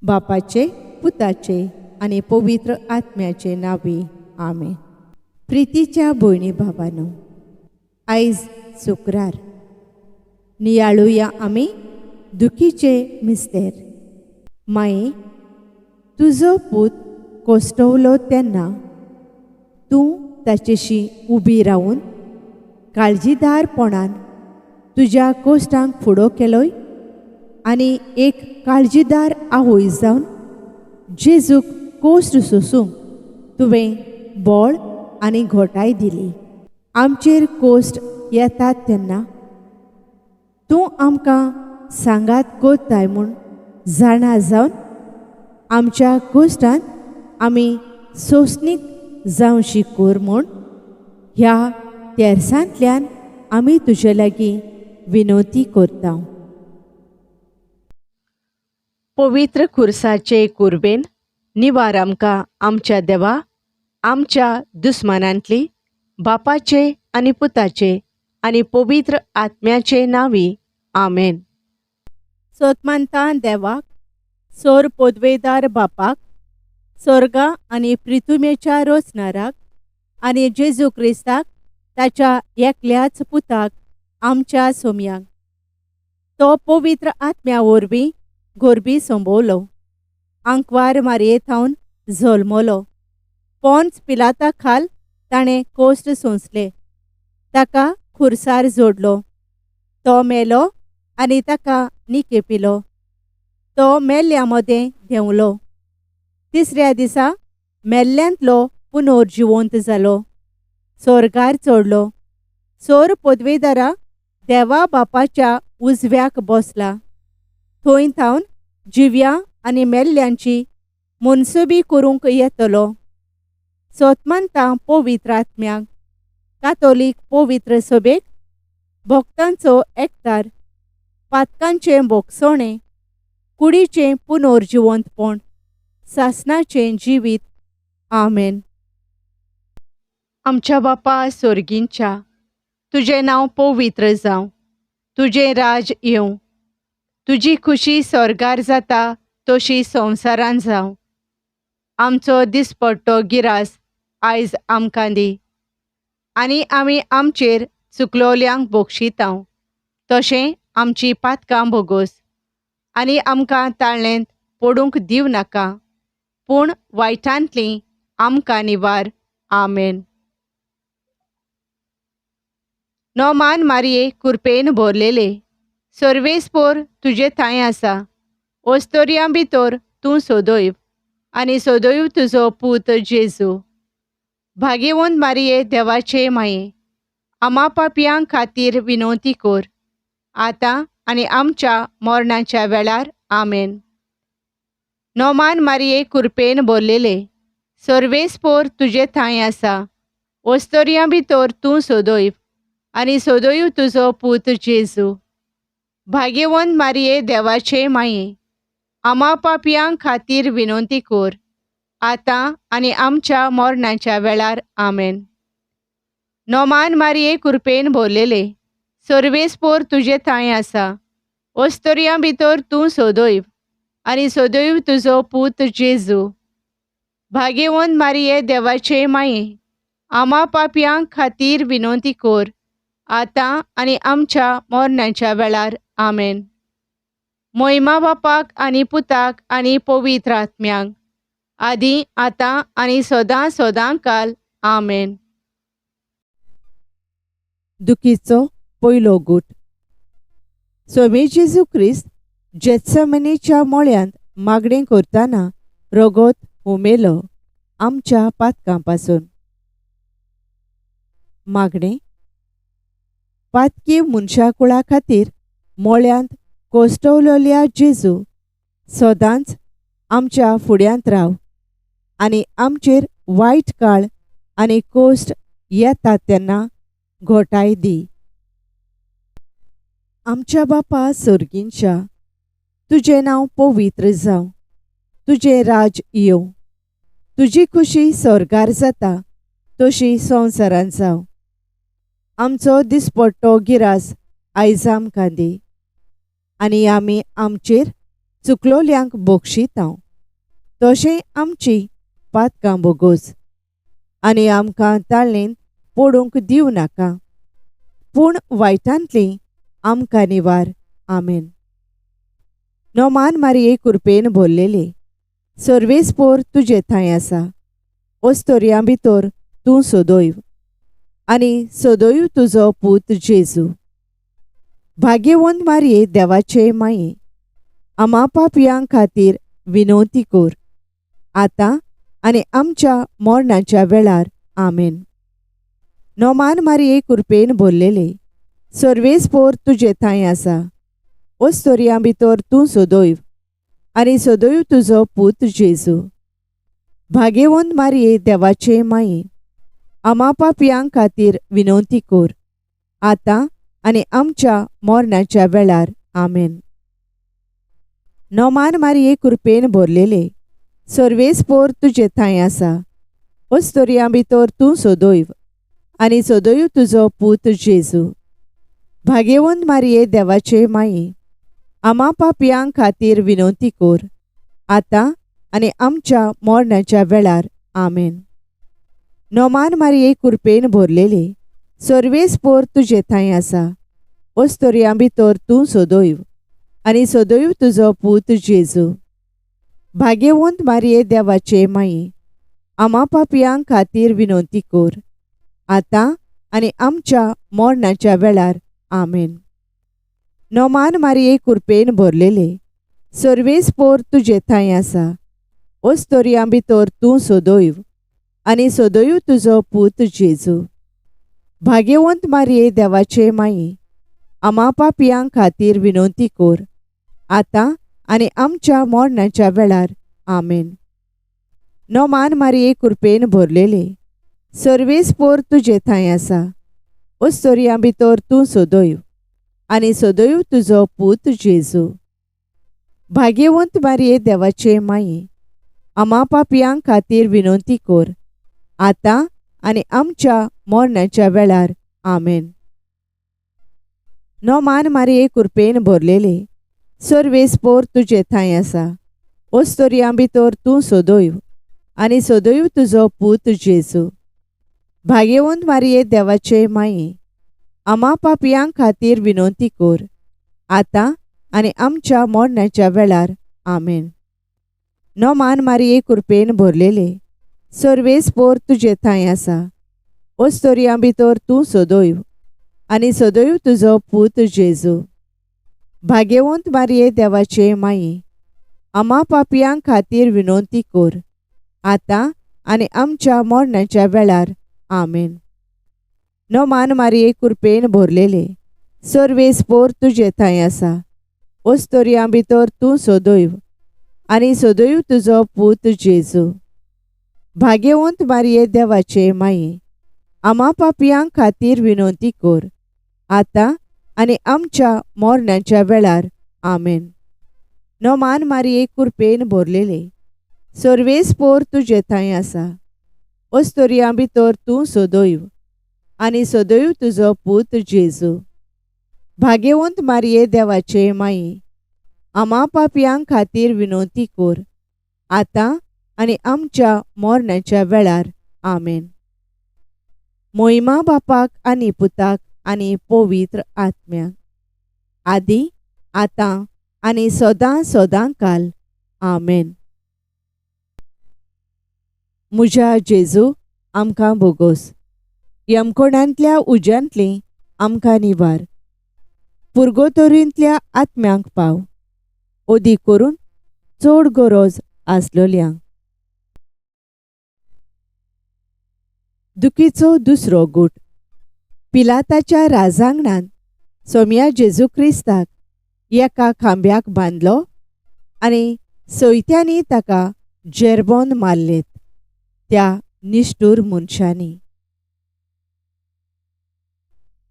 बापाचे, पुताचे आणि पवित्र आत्म्याचे नावी आमेन. प्रितीच्या भयणी भावांनो, आयज शुक्रार नियाळुया आमी दुखीचे मिस्तेर. माये, तुजो पूत कोश्टवलो तेन्ना तूं ताचेशी उबी रावून काळजीदारपणान तुज्या कोश्टांक फुडो केलोय आनी एक काळजीदार आवय जावन जेजूक कोश्ट सोसूंक तुवें बळ आनी घोटाय दिली. आमचेर कोश्ट येतात तेन्ना तूं आमकां सांगात कोत्ताय म्हूण जाणा जावन आमच्या कोश्टांत आमी सोंसणीक जावची कोर म्हूण ह्या तेरसांतल्यान आमी तुजे लागीं विनोती करता. पवित्र खुर्साचे कुर्बेन निवार आमकां आमच्या देवा, आमच्या दुस्मानांतली बापाचे आनी पुताचे आनी पवित्र आत्म्याचे नावी आमेन. सोतमानता देवाक, सोर पोदवेदार बापाक, स्वर्गा आनी पृथ्वीच्या रोचणाराक आनी जेजू क्रिस्ताक ताच्या एकल्याच पुताक आमच्या सोम्याक तो पवित्र आत्म्या वरवीं गोरबी संभोवलो, आंकवार मारयेथावन जल्मलो, पोंच पिलाता खाल ताणें कोश्ट सोंसले, ताका खुर्सार जोडलो, तो मेलो आनी ताका निकेपिलो, तो मेल्ल्या मदें देंवलो, तिसऱ्या दिसा मेल्ल्यांतलो पुनर्जिवंत जालो, स्वर्गार चडलो, सोर पदवेदारा देवा बापाच्या उजव्याक बसला, थंय थावन जिव्या आनी मेल्ल्यांची मनसुबी करूंक येतलो. सोतमानता पवित्र आत्म्याक, कातोलीक पवित्र सभेक, भक्तांचो एकठार, पातकांचें भोगसणें, कुडीचें पुनर्जिवंतपण, सासणाचें जिवीत आमेन. आमच्या बापा स्वर्गींच्या, तुजें नांव पवित्र जावं, तुजें राज येवं, तुजी खुशी स्वर्गार जाता तशी संवसारान जावं. आमचो दिसपट्टो गिरास आयज आमकां दी आनी आमी आमचेर चुकलोल्यांक बक्षितांव, तशें आमची पातकां भोगोस आनी आमकां ताळणेंत पडूंक दिव नाका, पूण वायटांतलीं आमकां निवार आमेन. नोमान मारये कुरपेन भरलेले, सर्वेस्पोर तुजे थंय आसा, ओस्तोरयां भितर तूं सोदोयव आनी सोदोयव तुजो पूत जेजू. भाग्यवंत मारये देवाचे माये, आमा पापयां खातीर विनोती कोर, आतां आनी आमच्या मरणाच्या वेळार आमेन. नोमान मारये कुरपेन भरलेले, सर्वेस्पोर तुजे थंय आसा, ओस्तोरयां भितर तूं सोदोयव आनी सोदोयव तुजो पूत जेजू. भाग्यवंत मारये देवाचे माये, आमा पापयां खातीर विनोती कोर, आतां आनी आमच्या मरणाच्या वेळार आमेन. नोमान मारये कुरपेन भरलेले, सर्वेस्पोर तुजे थंय आसा, ओस्तोरयां भितर तूं सोदोयव आनी सोदोयव तुजो पूत जेजू. भाग्यवंत मारये देवाचे माये, आमा पापयां खातीर विनोती कोर, आतां आनी आमच्या मरणाच्या वेळार आमेन. मोहिमा बापाक आनी पुताक आनी पवित्र आत्म्यांक, आदी आतां आनी सदां सदां काल आमेन. दुखीचो पयलो गूट. स्वामी जेजू क्रिस्त जेत्समनीच्या मोळ्यांत मागणें करतना रगत उमेलो आमच्या पातकां पासून. मागणें. पातकी मनशाकुळा खातीर मोळ्यांत कोश्टवलोल्या जेजू, सदांच आमच्या फुड्यांत राव आनी आमचेर वायट काळ आनी कोश्ट येतात तेन्ना घोटाय दी. आमच्या बापा सर्गींच्या, तुजें नांव पवित्र जावं, तुजें राज येवं, तुजी खुशी स्वर्गार जाता तशी संवसारांत जावं. आमचो दिसपट्टो गिरास आयज आमकां दी आनी आमी आमचेर चुकलोल्यांक बक्षितांव, तशें आमची पातकां बोगोस, आनी आमकां ताळणेंत पडूंक दिवं नाका, पूण वायटांतली आमकां निवार. आमेन. नोमान मारये कृपेन भरलेले, सर्वेस्पोर तुजे थंय आसा. ओस्तोरयां भितर तूं सोदोयव, आनी सोदोयव तुजो पूत जेजू. भाग्यवंत मारये देवाचे माये, आमा पापयां खातीर विनवती कर, आतां आनी आमच्या मरणाच्या वेळार. आमेन. नोमान मारये कृपेन भरलेले, सर्वेस्पोर तुजे थंय आसा. ओस्तोरयां भितर तूं सोदोयव, आनी सोदोयव तुजो पूत जेजू. भाग्यवंत मारये देवाचे माये, आमा पापयां खातीर विनवती कर, आतां आनी आमच्या मरणाच्या वेळार. आमेन. नोमान मारये कृपेन भरलेले, सर्वेस्पोर तुजे थंय आसा. ओस्तोरयां भितर तूं सोदोयव, आनी सोदोयव तुजो पूत जेजू. भाग्यवंत मारये देवाचे माये, आमा पापयां खातीर विनवती कर, आतां आनी आमच्या मरणाच्या वेळार. आमेन. नोमान मारये कृपेन भरलेले, सर्वेस्पोर तुजे थंय आसा. ओस्तोरयां भितर तूं सोदोयव, आनी सोदोयव तुजो पूत जेजू. भाग्यवंत मारये देवाचे माये, आमा पापयां खातीर विनवती कर, आतां आनी आमच्या मरणाच्या वेळार. आमेन. नोमान मारये कृपेन भरलेले, सर्वेस्पोर तुजे थंय आसा. ओस्तोरयां भितर तूं सोदोयव, आनी सोदोयव तुजो पूत जेजू. भाग्यवंत मारये देवाचे माये, आमा पापयां खातीर विनवती कर, आतां आनी आमच्या मरणाच्या वेळार. आमेन. नोमान मारये कृपेन भरलेले, सर्वेस्पोर तुजे थंय आसा. ओस्तोरयां भितर तूं सोदोयव, आनी सोदोयव तुजो पूत जेजू. भाग्यवंत मारये देवाचे माये, आमा पापयां खातीर विनवती कर, आतां आनी आमच्या मरणाच्या वेळार. आमेन. नोमान मारये कृपेन भरलेले, सर्वेस्पोर तुजे थंय आसा. ओस्तोरयां भितर तूं सोदोयव, आनी सोदोयव तुजो पूत जेजू. भाग्यवंत मारये देवाचे माये, आमा पापयां खातीर विनवती कर, आतां आनी आमच्या मरणाच्या वेळार. आमेन. नोमान मारये कृपेन भरलेले, सर्वेस्पोर तुजे थंय आसा. ओस्तोरयां भितर तूं सोदोयव, आनी सोदोयव तुजो पूत जेजू. भाग्यवंत मारये देवाचे माये, आमा पापयां खातीर विनवती कर, आतां आनी आमच्या मरणाच्या वेळार. आमेन. नोमान मारये कृपेन भरलेले, सर्वेस्पोर तुजे थंय आसा. ओस्तोरयां भितर तूं सोदोयव, आनी सोदोयव तुजो पूत जेजू. भाग्यवंत मारये देवाचे माये, आमा पापयां खातीर विनवती कर, आतां आनी आमच्या मरणाच्या वेळार. आमेन. नोमान मारये कृपेन भरलेले, सर्वेस्पोर तुजे थंय आसा. ओस्तोरयां भितर तूं सोदोयव, आनी सोदोयव तुजो पूत जेजू. भाग्यवंत मारये देवाचे माये, आमा पापयां खातीर विनवती कर, आतां आनी आमच्या मरणाच्या वेळार. आमेन. मोहिमा बापाक आनी पुताक आनी पवित्र आत्म्याक, आदी आतां आनी सदां सदां काल. आमेन. म्हज्या जेजू आमकां बोगोस, यमकोणांतल्या उज्यांतली आमकां निवार. पुर्गोतोरींतल्या आत्म्यांक पाव, ओदी करून चड गरज आसलोल्यांक. दुखीचो दुसरो गूट. पिलाताच्या राजांगणान सोम्या जेजू क्रिस्ताक एका खांब्याक बांदलो, आनी सोयत्यांनी ताका जेरबोंद मारलेत त्या निश्ठूर मनशांनी.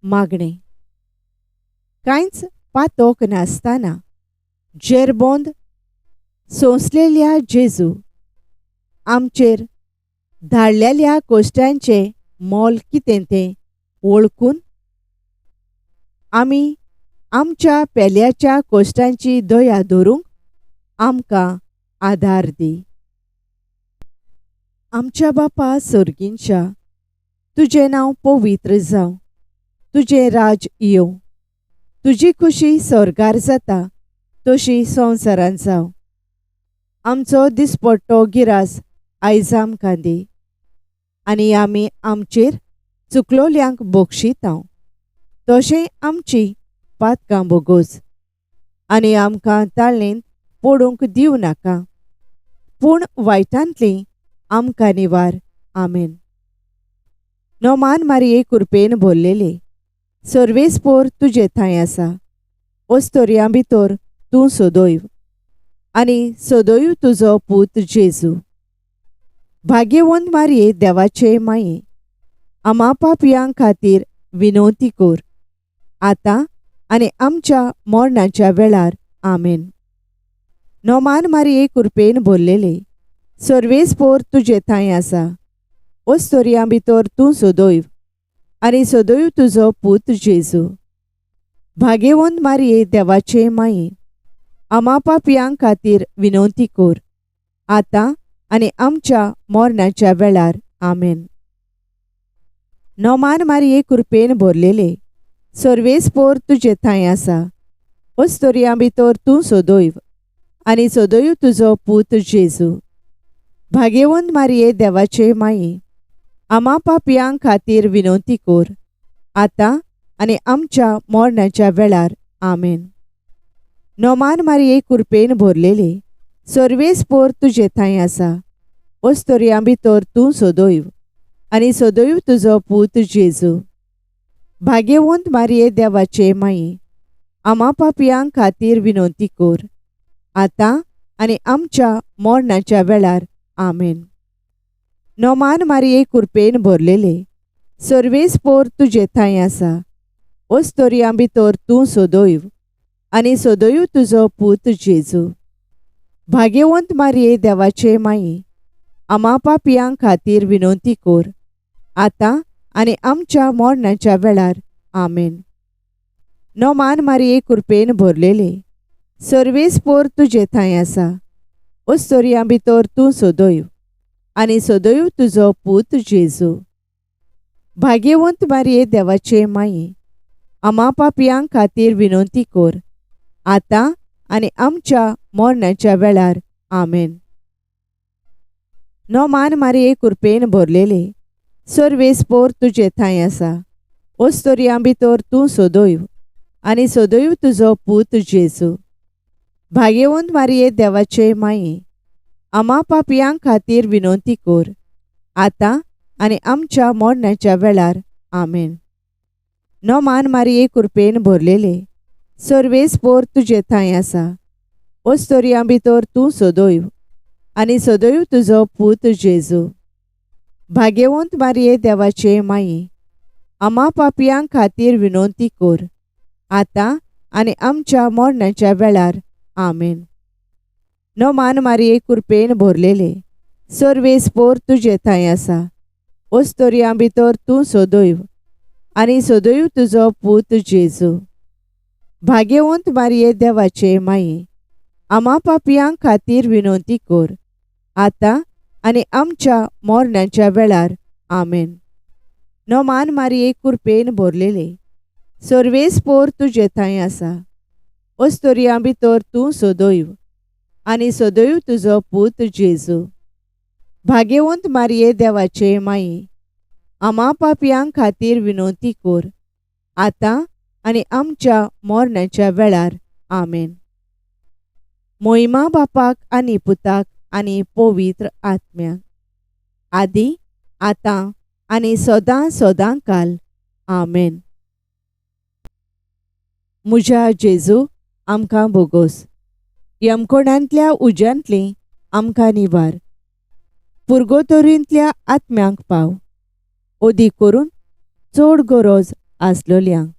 मागणें. कांयच पातोक नासतना जेरबोंद सोंसलेल्या जेजू, आमचेर धाडलेल्या कोश्टांचें मोल कितें तें वळखून आमी आमच्या पेल्याच्या कोश्टांची दया धरूंक आमकां आदार दी. आमच्या बापा सर्गींच्या, तुजें नांव पवित्र जावं. तुजें राज येवं. तुजी खुशी स्वर्गार जाता तशी संवसारांत जावं. आमचो दिसपट्टो गिरास आयज आमकां दी, आनी आमी आमचेर चुकलोल्यांक बक्षितांव, तशें आमची पातकां बोगोस. आनी आमकां ताळणेंत पडूंक दिवं नाका, पूण वायटांतलीं आमकां निवार. आमेन. नोमान मारये कृपेन भरलेले, सर्वेस्पोर तुजे थंय आसा. ओस्तोरयां भितर तूं सदैव, आनी सदैव तुजो पूत जेजू. भाग्यवंत मारये देवाचे माये, आमा पापयां खातीर विनवती कर, आतां आनी आमच्या मरणाच्या वेळार. आमेन. नोमान मारये कृपेन भरलेले, सर्वेस्पोर तुजे थंय आसा. ओस्तोरयां भितर तूं सदैव, आनी सदैव तुजो पूत जेजू. भाग्यवंत मारये देवाचे माये, आमा पापयां खातीर विनवती कर, आतां आनी आमच्या मरणाच्या वेळार. आमेन. नोमान मारये कृपेन भरलेले, सर्वेस्पोर तुजे थंय आसा. ओस्तोरयां भितर तूं सदैव, आनी सदैव तुजो पूत जेजू. भाग्यवंत मारये देवाचे माये, आमा पापयां खातीर विनवती कर, आतां आनी आमच्या मरणाच्या वेळार. आमेन. नोमान मारये कृपेन भरलेले, सर्वेस्पोर तुजे थंय आसा. ओस्तोरयां भितर तूं सदैव, आनी सदैव तुजो पूत जेजू. भाग्यवंत मारये देवाचे माये, आमा पापयां खातीर विनवती कर, आतां आनी आमच्या मरणाच्या वेळार. आमेन. नोमान मारये कृपेन भरलेले, सर्वेस्पोर तुजे थंय आसा. ओस्तोरयां भितर तूं सदैव, आनी सदैव तुजो पूत जेजू. भाग्यवंत मारये देवाचे माये, आमा पापयां खातीर विनवती कर, आतां आनी आमच्या मरणाच्या वेळार. आमेन. नोमान मारये कृपेन भरलेले, सर्वेस्पोर तुजे थंय आसा. ओस्तोरयां भितर तूं सदैव, आनी सदैव तुजो पूत जेजू. भाग्यवंत मारये देवाचे माये, आमा पापयां खातीर विनवती कर, आतां आनी आमच्या मरणाच्या वेळार. आमेन. नोमान मारये कृपेन भरलेले, सर्वेस्पोर तुजे थंय आसा. ओस्तोरयां भितर तूं सदैव, आनी सदैव तुजो पूत जेजू. भाग्यवंत मारये देवाचे माये, आमा पापयां खातीर विनवती कर, आतां आनी आमच्या मरणाच्या वेळार. आमेन. नोमान मारये कृपेन भरलेले, सर्वेस्पोर तुजे थंय आसा. ओस्तोरयां भितर तूं सदैव, आनी सदैव तुजो पूत जेजू. भाग्यवंत मारये देवाचे माये, आमा पापयां खातीर विनवती कर, आतां आनी आमच्या मरणाच्या वेळार. आमेन. नोमान मारये कृपेन भरलेले, सर्वेस्पोर तुजे थंय आसा. ओस्तोरयां भितर तूं सदैव, आनी सदैव तुजो पूत जेजू. भाग्यवंत मारये देवाचे माये, आमा पापयां खातीर विनवती कर, आतां आनी आमच्या मरणाच्या वेळार. आमेन. नोमान मारये कृपेन भरलेले, सर्वेस्पोर तुजे थंय आसा. ओस्तोरयां भितर तूं सदैव, आनी सदैव तुजो पूत जेजू. भाग्यवंत मारये देवाचे माये, आमा पापयां खातीर विनवती कर, आतां आनी आमच्या मरणाच्या वेळार. आमेन. मोहिमा बापाक आनी पुताक आनी पवित्र आत्म्याक, आदी आतां आनी सदां सदां काल. आमेन. म्हज्या जेजू आमकां बोगोस. यमकोणांतल्या उज्यांतलीं आमकां निवार. पुर्गोतोरींतल्या आत्म्यांक पाव, ओदी करून चड गरज आसलोल्यांक.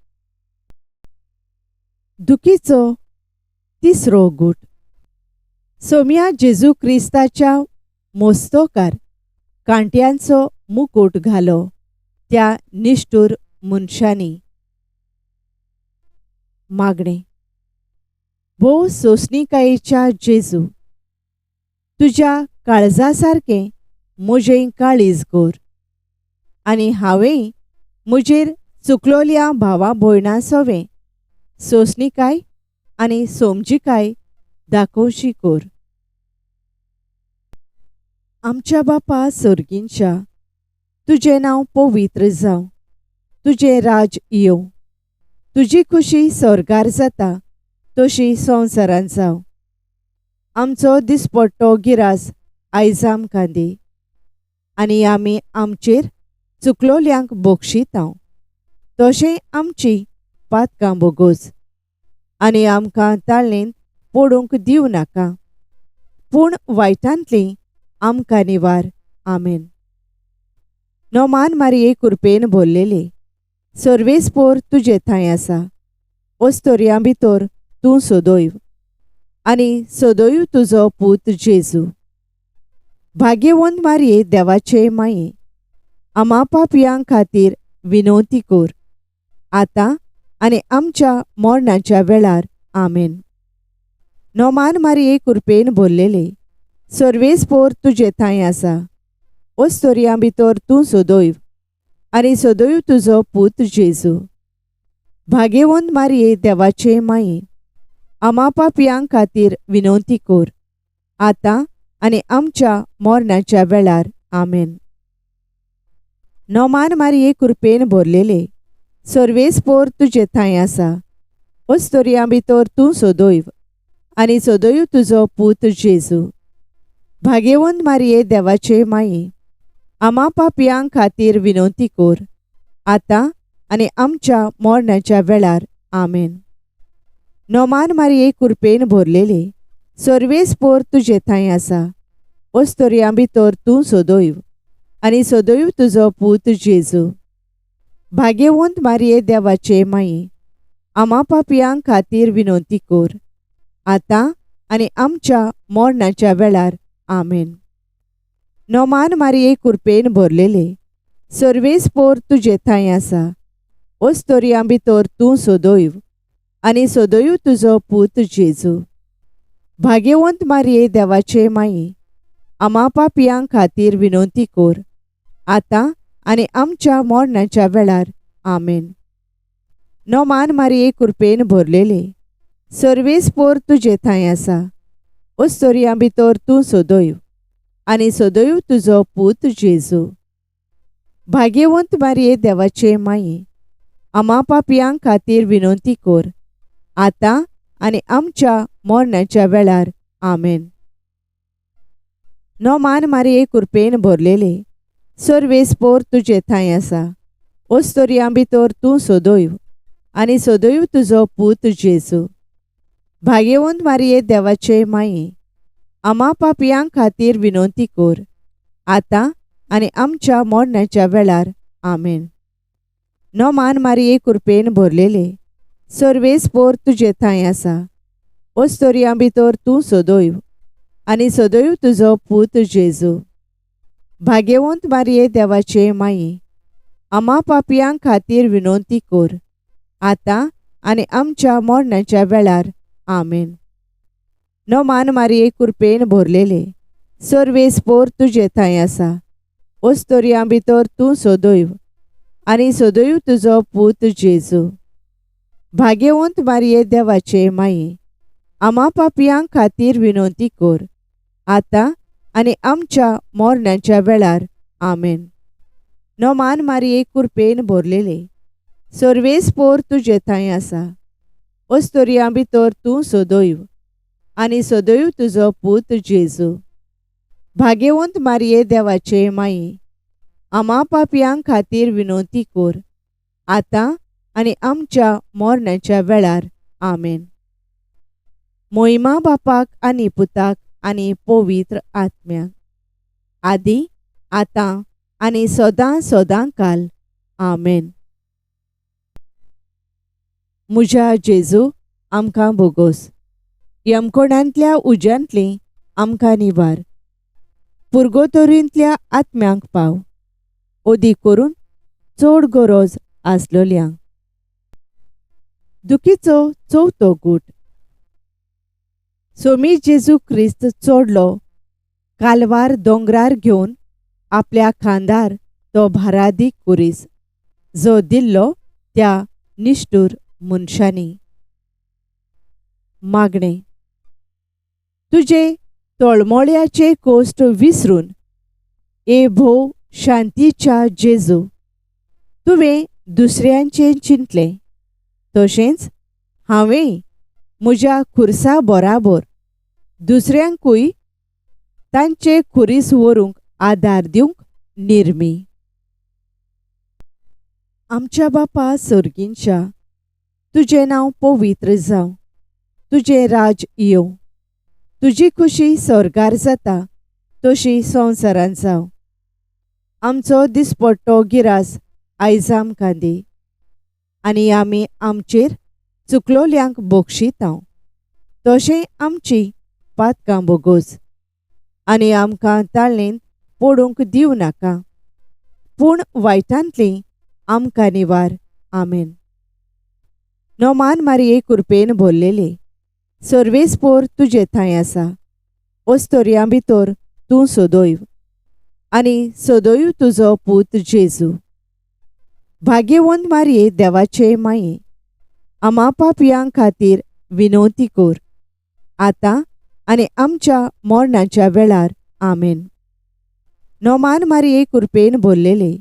दुखीचो तिसरो गूट. सोम्या जेजू क्रिस्ताच्या मोस्तोकार कांट्यांचो मुकुट घालो त्या निश्ठूर मनशांनी. मागणें. भोव सोंसणीकायेच्या जेजू, तुज्या काळजा सारकें म्हजें काळीज कोर आनी हांवें म्हजेर चुकलोल्या भावा भयणां सोवें सोंसणीकाय आनी समजिकाय दाखोवची कोर. आमच्या बापा सर्गींच्या, तुजें नांव पवित्र जावं, तुजें राज येवं, तुजी खुशी स्वर्गार जाता तशी संवसारांत जावं. आमचो दिसपट्टो गिरास आयज आमकां दी आनी आमी आमचेर चुकलोल्यांक बक्षितांव तशें आमची पातकां बोगोस आनी आमकां ताळणेंत पडूंक दिवं नाका, पूण वायटांतलीं आमकां निवार. आमेन. नोमान मारये कृपेन भरलेले, सर्वेस्पोर तुजे थंय आसा. ओस्तोरयां भितर तूं सदैव आनी सदैव तुजो पूत जेजू. भाग्यवंत मारये देवाचे माये, आमा पापयां खातीर विनवती कोर, आतां आनी आमच्या मरणाच्या वेळार. आमेन. नोमान मारये कृपेन भरलेले, सर्वेस्पोर तुजे थंय आसा. ओस्तोरयां भितर तूं सदैव आनी सदैव तुजो पूत जेजू. भाग्यवंत मारये देवाचे माये, आमा पापयां खातीर विनवती कोर, आतां आनी आमच्या मरणाच्या वेळार. आमेन. नोमान मारये कृपेन भरलेले, सर्वेस्पोर तुजे थंय आसा. ओस्तोरयां भितर तूं सदैव आनी सदैव तुजो पूत जेजू. भाग्यवंत मारये देवाचे माये, आमा पापयां खातीर विनवती कोर, आतां आनी आमच्या मरणाच्या वेळार. आमेन. नोमान मारये कृपेन भरलेले, सर्वेस्पोर तुजे थंय आसा. ओस्तोरयां भितर तूं सदैव आनी सदैव तुजो पूत जेजू. भाग्यवंत मारये देवाचे माये, आमा पापयां खातीर विनवती कोर, आतां आनी आमच्या मरणाच्या वेळार. आमेन. नोमान मारये कृपेन भरलेले, सर्वेस्पोर तुजे थंय आसा. ओस्तोरयां भितर तूं सदैव आनी सदैव तुजो पूत जेजू. भाग्यवंत मारये देवाचे माये, आमा पापयां खातीर विनवती कोर, आतां आनी आमच्या मरणाच्या वेळार. आमेन. नोमान मारये कृपेन भरलेले, सर्वेस्पोर तुजे थंय आसा. ओस्तोरयां भितर तूं सदैव आनी सदैव तुजो पूत जेजू. भाग्यवंत मारये देवाचे माये, आमा पापयां खातीर विनवती कोर, आतां आनी आमच्या मरणाच्या वेळार. आमेन. नोमान मारये कृपेन भरलेले, सर्वेस्पोर तुजे थंय आसा. ओस्तोरयां भितर तूं सदैव आनी सदैव तुजो पूत जेजू. भाग्यवंत मारये देवाचे माये, आमा पापयां खातीर विनवती कोर, आतां आनी आमच्या मरणाच्या वेळार. आमेन. नोमान मारये कृपेन भरलेले, सर्वेस्पोर तुजे थंय आसा. ओस्तोरयां भितर तूं सदैव आनी सदैव तुजो पूत जेजू. भाग्यवंत मारये देवाचे माये, आमा पापयां खातीर विनवती कोर, आतां आनी आमच्या मरणाच्या वेळार. आमेन. नोमान मारये कृपेन भरलेले, सर्वेस्पोर तुजे थंय आसा. ओस्तोरयां भितर तूं सदैव आनी सदैव तुजो पूत जेजू. भाग्यवंत मारये देवाचे माये, आमा पापयां खातीर विनवती कोर, आतां आनी आमच्या मरणाच्या वेळार. आमेन. नोमान मारये कृपेन भरलेले, सर्वेस्पोर तुजे थंय आसा. ओस्तोरयां भितर तूं सदैव आनी सदैव तुजो पूत जेजू. भाग्यवंत मारये देवाचे माये, आमा पापयां खातीर विनवती कोर, आतां आनी आमच्या मरणाच्या वेळार. आमेन. मोहिमा बापाक आनी पुताक आनी पवित्र आत्म्याक, आदी आतां आनी सदां सदां काल. आमेन. म्हज्या जेजू आमकां बोगोस, यमकोणांतल्या उज्यांतलीं आमकां निवार. पुर्गोतोरींतल्या आत्म्यांक पाव, ओदी करून चड गरज आसलोल्यांक. दुखीचो चवथो गूट. सोमी जेजू ख्रिस्त चोडलो कालवार दोंगरार घेवन आपल्या खांदार तो भारादीक कुरीस जो दिल्लो त्या निश्ठूर मनशांनी. मागणे. तुजे तळमळ्याचे कोश्ट विसरून ए भोव शांतीच्या जेजू तुवें दुसऱ्यांचें चिंतलें तशेंच हांवें म्हज्या खुर्सा बराबर दुसऱ्यांकूय तांचे खुरीस व्हरूंक आदार दिवंक निर्मी. आमच्या बापा सर्गींच्या तुजें नांव पवित्र जावं. तुजें राज येवं. तुजी खुशी स्वर्गार जाता तशी संवसारांत जावं. आमचो दिसपट्टो गिरास आयज आमकां दी आनी आमी आमचेर चुकलोल्यांक बक्षितांव तशें आमची पातकां बोगोस आनी आमकां ताळणेंत पडूंक दिवं नाका पूण वायटांतलीं आमकां निवार. आमेन. नोमान मारये कृपेन भरलेले सर्वेस्पोर तुजे थंय आसा. ओस्तोरयां भितर तूं सोदोयव आनी सोदोयव तुजो पूत जेजू. भाग्यवंत मारये देवाचे माये आमा पापयां खातीर विनवती कोर आतां आनी आमच्या मरणाच्या वेळार. आमेन. नोमान मारये कृपेन भरलेले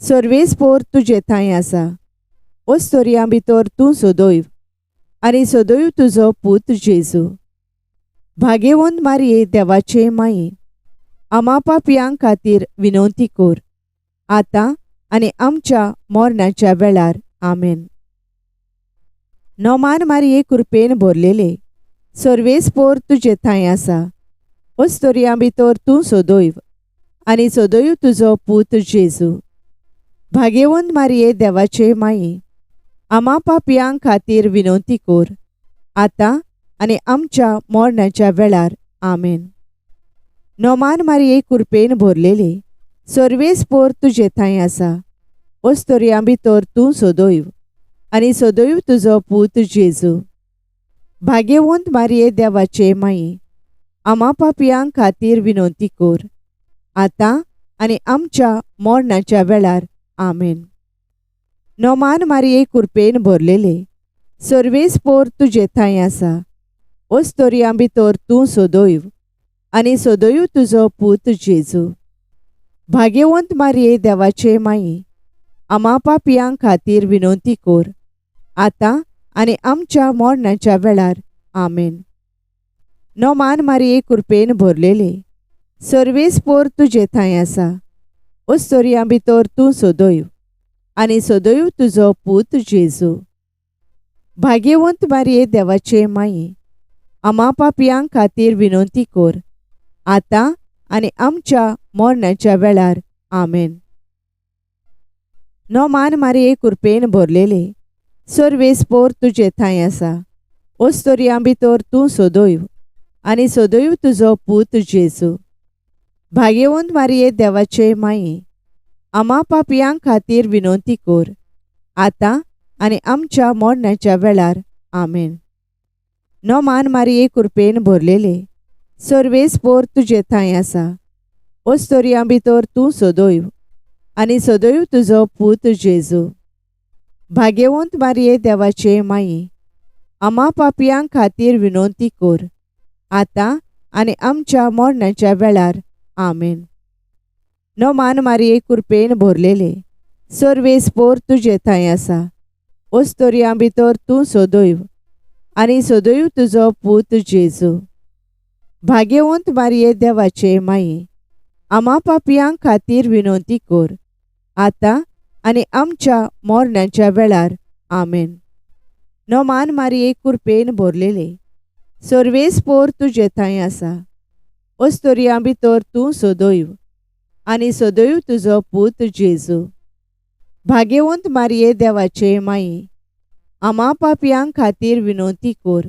सर्वेस्पोर तुजे थंय आसा. ओस्तोरयां भितर तूं सोदोयव आनी सोदोयव तुजो पूत जेजू. भाग्यवंत मारये देवाचे माये आमा पापयां खातीर विनवती कोर आतां आनी आमच्या मरणाच्या वेळार. आमेन. नोमान मारये कृपेन भरलेले सर्वेस्पोर तुजे थंय आसा. ओस्तोरयां भितर तूं सोदोयव आनी सोदोयव तुजो पूत जेजू. भाग्यवंत मारये देवाचे माये आमा पापयां खातीर विनवती कोर आतां आनी आमच्या मरणाच्या वेळार. आमेन. नोमान मारये कृपेन भरलेले सर्वेस्पोर तुजे थंय आसा. ओस्तोरयां भितर तूं सोदोयव आनी सोदोयव तुजो पूत जेजू. भाग्यवंत मारये देवाचे माये आमा पापयां खातीर विनवती कोर आतां आनी आमच्या मरणाच्या वेळार. आमेन. नोमान मारये कृपेन भरलेले सर्वेस्पोर तुजे थंय आसा. ओस्तोरयां भितर तूं सोदोयव आनी सोदोयव तुजो पूत जेजू. भाग्यवंत मारये देवाचे माये आमा पापयां खातीर विनवती कोर आतां आनी आमच्या मरणाच्या वेळार. आमेन. नोमान मारये कृपेन भरलेले सर्वेस्पोर तुजे थंय आसा. ओस्तोरयां भितर तूं सोदोयव आनी सोदोयव तुजो पूत जेजू. भाग्यवंत मारये देवाचे माये आमा पापयां खातीर विनवती कोर आतां आनी आमच्या मरणाच्या वेळार. आमेन. नोमान मारये कृपेन भरलेले सर्वेस्पोर तुजे थंय आसा. ओस्तोरयां भितर तूं सोदोयव आनी सोदोयव तुजो पूत जेजू. भाग्यवंत मारये देवाचे माये आमा पापयां खातीर विनवती कोर आतां आनी आमच्या मरणाच्या वेळार. आमेन. नोमान मारये कृपेन भरलेले सर्वेस्पोर तुजे थंय आसा. ओस्तोरयां भितर तूं सोदोयव आनी सोदोयव तुजो पूत जेजू. भाग्यवंत मारये देवाचे माये आमा पापयां खातीर विनवती कोर आतां आनी आमच्या मरणाच्या वेळार. आमेन. नोमान मारये कृपेन भरलेले सर्वेस्पोर तुजे थंय आसा. ओस्तोरयां भितर तूं सोदोयव आनी सोदोयव तुजो पूत जेजू. भाग्यवंत मारये देवाचे माये आमा पापयां खातीर विनवती कोर आतां आनी आमच्या मरणाच्या वेळार. आमेन. नोमान मारये कृपेन भरलेले सर्वेस्पोर तुजे थंय आसा. ओस्तोरयां भितर तूं सोदोयव आनी सोदोयव तुजो पूत जेजू. भाग्यवंत मारये देवाचे माये आमा पापयां खातीर विनवती कोर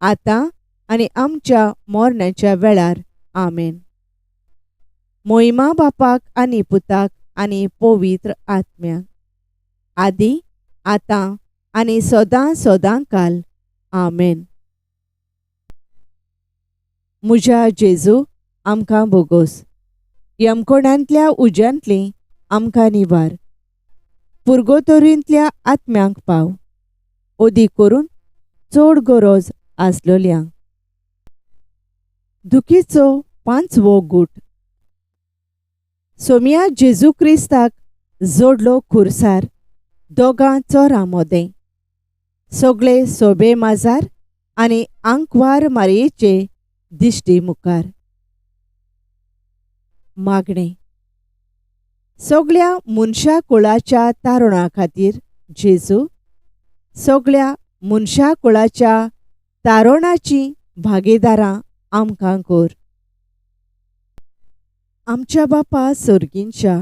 आतां आनी आमच्या मरणाच्या वेळार. आमेन. मोहिमा बापाक आनी पुताक आनी पवित्र आत्म्याक आदी आतां आनी सदां सदां काल. आमेन. म्हज्या जेजू आमकां बोगोस. यमकोण्यांतल्या उज्यांतली आमकां निवार. पुर्गोतोरींतल्या आत्म्यांक पाव. ओदी करून चड गरज आसलोल्यांक. दुखीचो 5वो गूट. सोम्या जेजू क्रिस्ताक जोडलो खुर्सार दोगां चोरां मोदें. सगळे सोबे माजार आनी आंकवार मारयेचे दिश्टी मुखार. मागणें. सगळ्या मनशा कुळाच्या तारुणा खातीर जेजू, सगळ्या मनशा कुळाच्या तारुणाची भागीदारां आमकां कर. आमच्या बापा सर्गींच्या,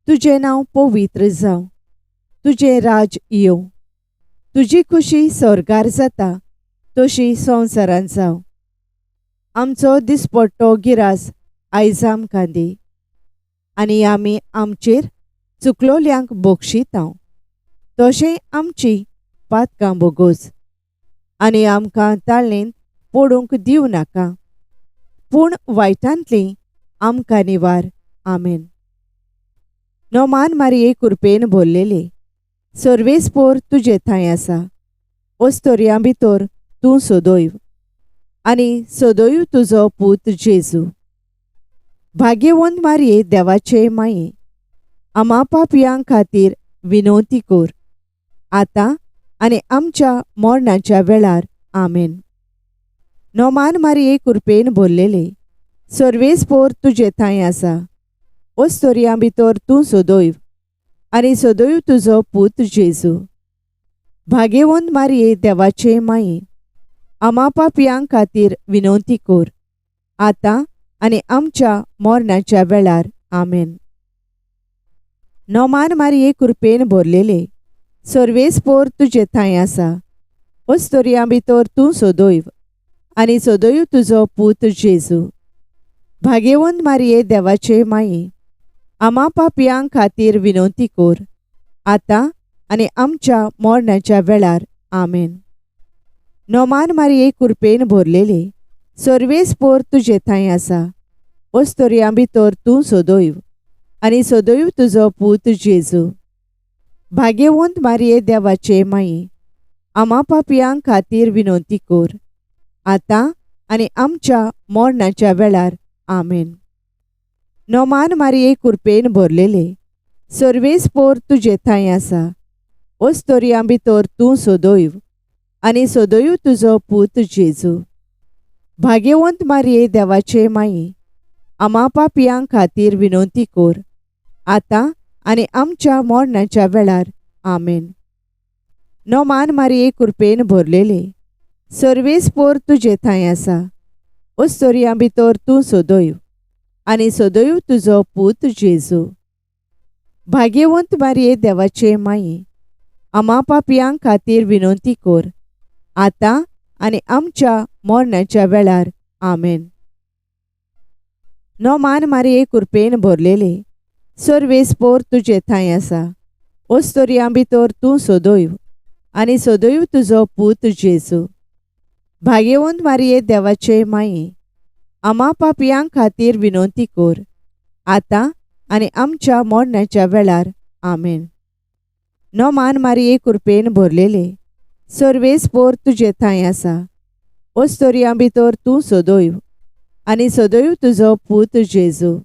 तुजें नांव पवित्र जावं. तुजें राज येवं. तुजी खुशी स्वर्गार जाता तशी संवसारांत जावं. आमचो दिसपट्टो गिरास आयज आमकां दी. आनी आमी आमचेर चुकलोल्यांक बक्षितांव. तशें आमची पातकां बोगोस. आनी आमकां ताळणेंत पडूंक दिवं नाका, पूण वायटांतली आमकां निवार. आमेन. नोमान मारये कृपेन भरलेले, सर्वेस्पोर तुजे थंय आसा. ओस्तोरयां भितर तूं सोदोयव, आनी सोदोयव तुजो पूत जेजू. भाग्यवंत मारये देवाचे माये, आमा पापयां खातीर विनवती कर, आतां आनी आमच्या मरणाच्या वेळार. आमेन. नोमान मारये कृपेन भरलेले, सर्वेस्पोर तुजे थंय आसा. ओस्तोरयां भितर तूं सोदोयव, आनी सोदोयव तुजो पूत जेजू. भाग्यवंत मारये देवाचे माये, आमा पापयां खातीर विनवती कर, आतां आनी आमच्या मरणाच्या वेळार. आमेन. नोमान मारये कृपेन भरलेले, सर्वेस्पोर तुजे थंय आसा. ओस्तोरयां भितर तूं सोदोयव, आनी सोदोयव तुजो पूत जेजू. भाग्यवंत मारये देवाचे माये, आमा पापयां खातीर विनवती कर, आतां आनी आमच्या मरणाच्या वेळार. आमेन. नोमान मारये कृपेन भरलेले, सर्वेस्पोर तुजे थंय आसा. ओस्तोरयां भितर तूं सोदोयव, आनी सोदोयव तुजो पूत जेजू. भाग्यवंत मारये देवाचे माये, आमा पापयां खातीर विनवती कर, आतां आनी आमच्या मरणाच्या वेळार. आमेन. नोमान मारये कृपेन भरलेले, सर्वेस्पोर तुजे थंय आसा. ओस्तोरयां भितर तूं सोदोयव, आनी सोदोयव तुजो पूत जेजू. भाग्यवंत मारये देवाचे माये, आमा पापयां खातीर विनवती कर, आतां आनी आमच्या मरणाच्या वेळार. आमेन. नोमान मारये कृपेन भरलेले, सर्वेस्पोर तुजे थंय आसा. ओस्तोरयां भितर तूं सोदोयव, आनी सोदोयव तुजो पूत जेजू. भाग्यवंत मारये देवाचे माये, आमा पापयां खातीर विनवती कर, आतां आनी आमच्या मरणाच्या वेळार. आमेन. नोमान मारये कृपेन भरलेले, सर्वेस्पोर तुजे थंय आसा. ओस्तोरयां भितर तूं सोदोयव, आनी सोदोयव तुजो पूत जेजू. भाग्यवंत मारये देवाचे माये, आमा पापयां खातीर विनवती कर, आतां आनी आमच्या मरणाच्या वेळार. आमेन. नोमान मारये कृपेन भरलेले, सर्वेस्पोर तुजे थंय आसा. ओस्तोरयां भितर तूं सोदोयव, आनी सोदोयव तुजो पूत जेजू.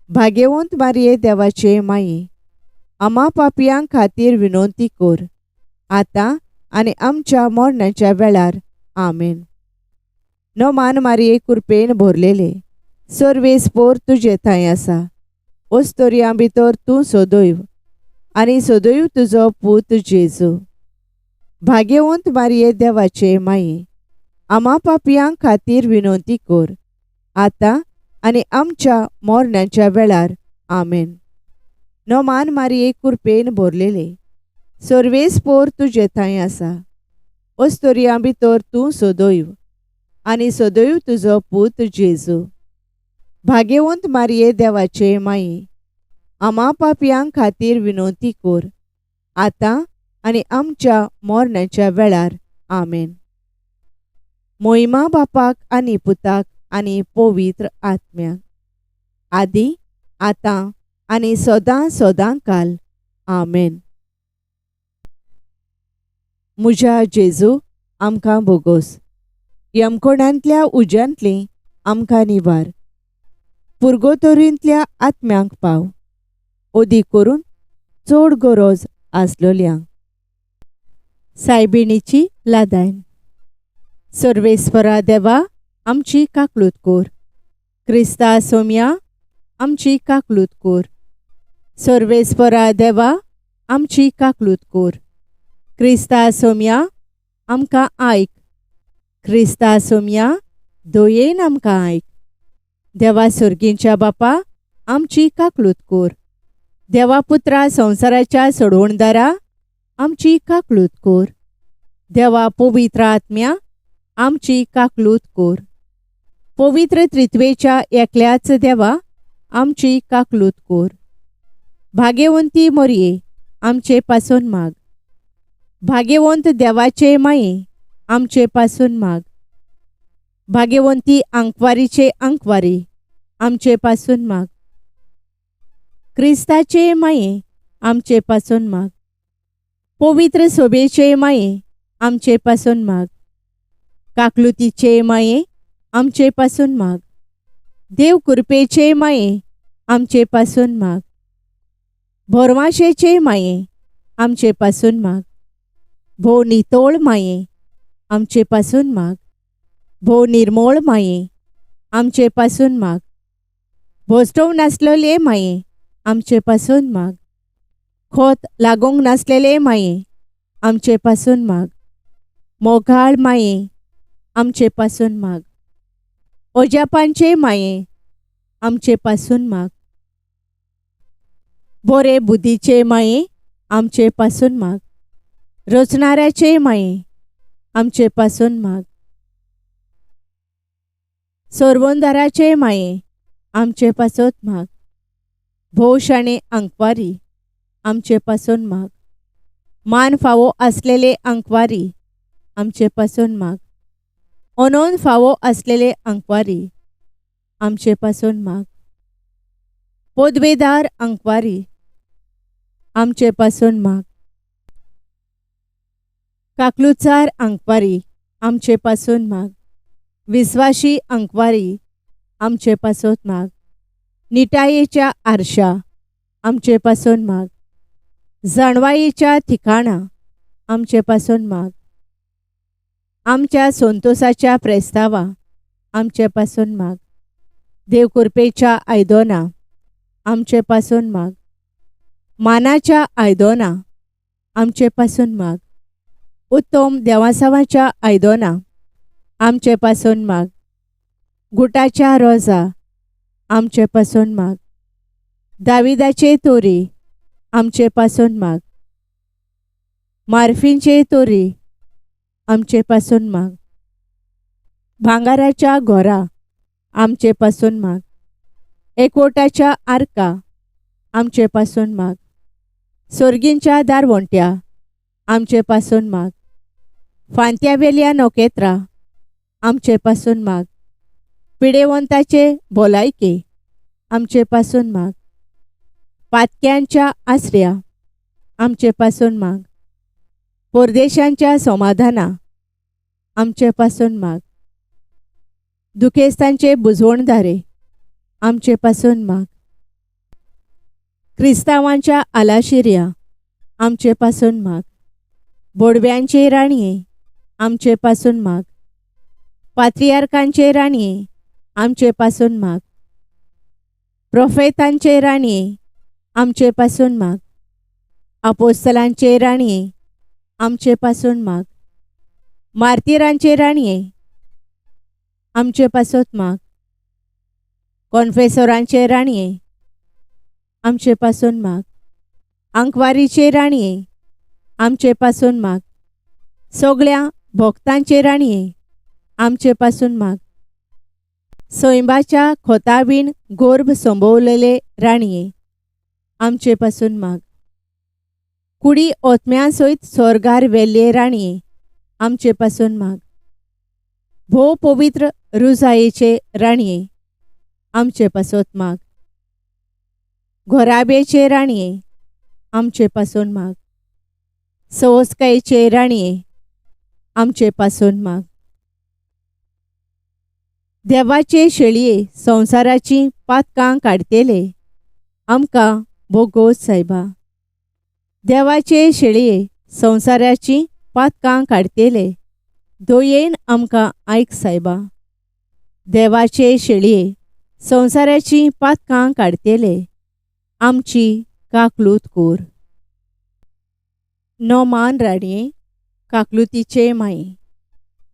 भाग्यवंत मारये देवाचे माये, आमा पापयां खातीर विनवती कर, आतां आनी आमच्या मरणाच्या वेळार. आमेन. नोमान मारये कृपेन भरलेले, सर्वेस्पोर तुजे थंय आसा. ओस्तोरयां भितर तूं सोदोयव, आनी सोदोयव तुजो पूत जेजू. भाग्यवंत मारये देवाचे माये, आमा पापयां खातीर विनवती कर, आतां आनी आमच्या मरणाच्या वेळार. आमेन. नोमान मारये कृपेन भरलेले, सर्वेस्पोर तुजे थंय आसा. ओस्तोरयां भितर तूं सोदोयव, आनी सोदोयव तुजो पूत जेजू. भाग्यवंत मारये देवाचे माये, आमा पापयां खातीर विनवती कर, आतां आनी आमच्या मरणाच्या वेळार. आमेन. मोहिमा बापाक आनी पुताक आनी पवित्र आत्म्याक, आदी आतां आनी सदां सदां काल. आमेन. म्हज्या जेजू आमकां बोगोस, यमकोणांतल्या उज्यांतली आमकां निवार, पुर्गोतोरींतल्या आत्म्यांक पाव, ओदी करून चड गरज आसलोल्यांक. सायबिणीची लादायन. सर्वेस्परा देवा आमची काकलूत कोर, क्रिस्ता सोम्या आमची काकलूत कोर. सर्वेस्परा देवा आमची काकलूत कोर, क्रिस्ता सोम्या आमकां आयक. क्रिस्ता सोम्या दोयेन आमकां आयक. देवा सर्गींच्या बापा आमची काकलूत कोर. देवा पुत्रा संवसाराच्या सोडवणदारा आमची काकलूत कोर. देवा पवित्र आत्म्या आमची काकलूत कोर. पवित्र त्रित्वेच्या एकल्याच देवा आमची काकलूत कोर. भाग्यवंती मोरये आमचे पासून माग. भाग्यवंत देवाचे माये आमचे पासून माग. भाग्यवंती अंकवारीचे अंकवारी आमचे पासून माग. क्रिस्ताचे माये आमचे पासून माग. पवित्र सोबेचे माये आमचे पासून माग. काकलुतीचे माये आमचे पासून माग. देव कृपेचे माये आमचे पासून माग. भरवाशेचे माये आमचे पासून माग. भो नितोळ माये आमचे पासून माग. भो निर्मोळ माये आमचे पासून माग. भोस्टव नासलेले माये आमचे पासून माग. खोत लागोंक नासलेले माये आमचे पासून माग. मोगाळ माये आमचे पासून माग. ओजापांचे माये आमचे पासून माग. बोरे बुद्धीचे माये आमचे पासून माग. रचणाऱ्याचे माये आमचे पासून माग. सोरवंदाराचे माये आमचे पासून माग. भोश आणि अंकवारी आमचे पासून माग. मान फावो असलेले अंकवारी आमचे पासून माग. अनोन फावो असलेले अंकवारी आमचे पासून माग. पदवेदार अंकवारी आमचे पासून माग. काकलुचार अंकवारी आमचे पासून माग. विश्वासी अंकवारी आमचे पासून माग. निटायेच्या आरशा आमचे पासून माग. जाणवायेच्या ठिकाणा आमचे पासून माग. आमच्या संतोषाच्या प्रेस्तावा आमचे पासून माग. देवकृपेच्या आयदोना आमचे पासून माग. मानाच्या आयदोना आमचे पासून माग. उत्तम देवासावाच्या आयदोना आमचे पासून माग. गुटाच्या रोजा आमचे पासून माग. दाविदाचे तोरी आमचे पासून माग. मार्फींचे तोरी आमचे पासून माग. भांगाराच्या घोरा आमचे पासून माग. एकवटाच्या आर्का आमचे पासून माग. सोर्गींच्या दारवंट्या आमचे पासून माग. फांत्यावेल्या नोकेत्रा आमचे पासून माग. पिडेवंताचे भोलायके आमचे पासून माग. पातक्यांच्या आसऱ्या आमचे पासून माग. परदेशांच्या समाधाना आमचे पासून माग. दुखेस्तांचे बुजवणदारे आमचे पासून माग. क्रिस्तावांच्या आलाशिर्या आमचे पासून माग. बोडव्यांचे राणये आमचे पासून माग. पात्रियार्कांचे राणये आमचे पासून माग. प्रोफेतांचे राणये आमचे पासून माग. अपोस्तलांचे राणये आमचे पासून माग. मार्तिरांचे राणये आमचे पासून माग. कॉन्फेसोरांचे राणये आमचे पासून माग. अंकवारीचे राणये आमचे पासून माग. सगळ्या भक्तांचे राणये आमचे पासून माग. स्वयंबाच्या खोताबीण गोर्भ संभोवलेले राणये आमचे पासून माग. कुडी ओतम्यांसयत स्वर्गार वेल्ले राणये आमचे पासून माग. भोव पवित्र रुजायेचे राणये, आमचे पासोत माग. घोराबेचे राणये, आमचे पासून माग. सवस्कायेचे राणये, आमचे पासून माग. देवाचे शेळये संवसाराची पातकां काडतेले, आमकां बोगोस सायबा. देवाचे शेळये संवसाराची पातकां काडतेले, दोयेन आमकां आयक सायबा. देवाचे शेळये संवसाराची पातकां काडतेले, आमची काकलूत कोर. नोमान राणये, काकलुतीचे माये,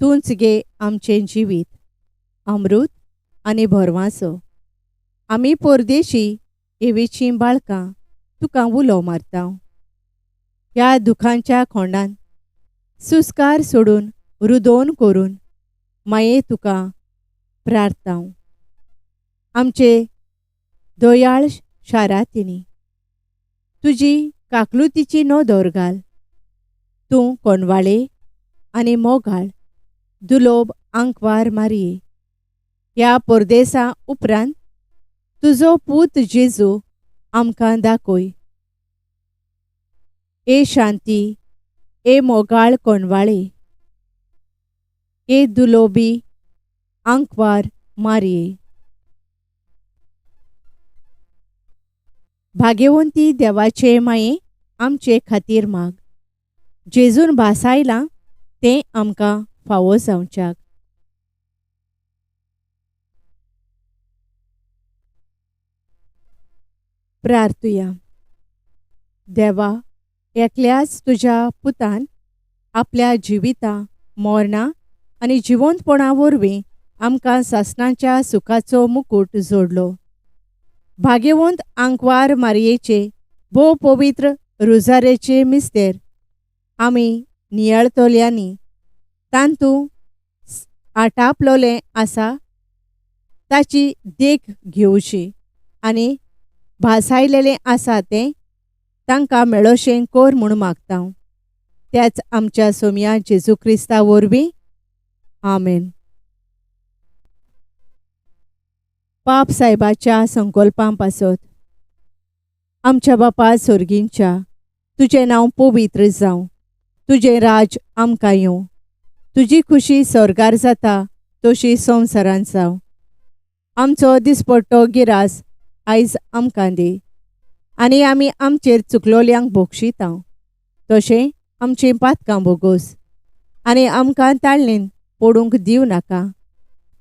तूंच गे आमचें जिवीत, अमृत आनी भरवासो. आमी परदेशी एवेचीं बाळकां तुका उलो मारता. ह्या दुखांच्या खोंडान सुस्कार सोडून रुदोवन करून माये तुका प्रार्थांव. आमचे दोयाळ शारांतनी तुजी काकलुतीची नोदोर घाल. तूं कोनवाळे आनी मोगाळ दुलोब आंकवार मारये. ह्या परदेसा उपरांत तुजो पूत जेजू आमकां दाखोय. ए शांती, ए मोगाळ कोनवाळे, ए दुलोबी आंकवार मारये. भाग्यवंती देवाचे माये, आमचे खातीर माग. जेजून भासायलां तें आमकां फावो जावच्याक. प्रार्थुया. देवा, एकल्याच तुज्या पुतान आपल्या जिविता, मरणा आनी जिवंतपणा वरवीं आमकां सासणाच्या सुखाचो मुकुट जोडलो. भाग्यवंत आंकवार मारयेचे भोव पवित्र रुजारेचे मिस्तेर आमी नियाळतोल्यांनी तांतूं आटापलोलें आसा ताची देख घेवची आनी भासायलेलें आसा तें तांकां मेळोशें कोर म्हूण मागतां. त्याच आमच्या सोम्या जेजू क्रिस्ता वरवीं. आमेन. पाप सायबाच्या संकल्पां पासत. आमच्या बापा सोर्गींच्या, तुजें नांव पवित्र जावं. तुजें राज आमकां येवं. तुजी खुशी स्वर्गार जाता तशी संवसारांत जावं. आमचो दिसपट्टो गिरास आयज आमकां दी. आनी आमी आमचेर चुकलोल्यांक बोगशिता तशें आमचीं पातकां बोगोस. आनी आमकां ताळणेन पडूंक दिवं नाका,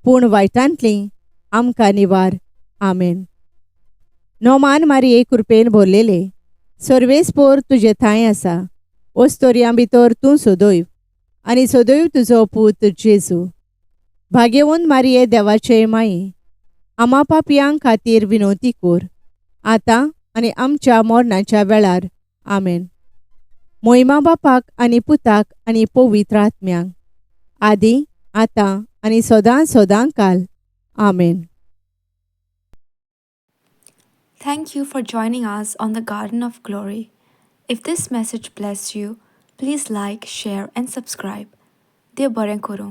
पूण वायटांतलीं आमकां निवार. आमेन. नोमान मारये, कृपेन भरलेले, सर्वेस्पोर तुजे थंय आसा. ओस्तोरयां भितर तूं सोदोयव आनी सोदोयव तुजो पूत जेजू. भाग्यवंत मारये, देवाचे माये, आमा पापयांक खातीर विनवती कोर, आतां आनी आमच्या मरणाच्या वेळार. आमेन. मोहिमा बापाक आनी पुताक आनी पवित्र आत्म्यांक, आदी आतां आनी सदां सदां काल. आमेन. Thank you for joining us on the Garden of Glory. If this message blessed you, please like, share, and subscribe. Dear Baren Koro.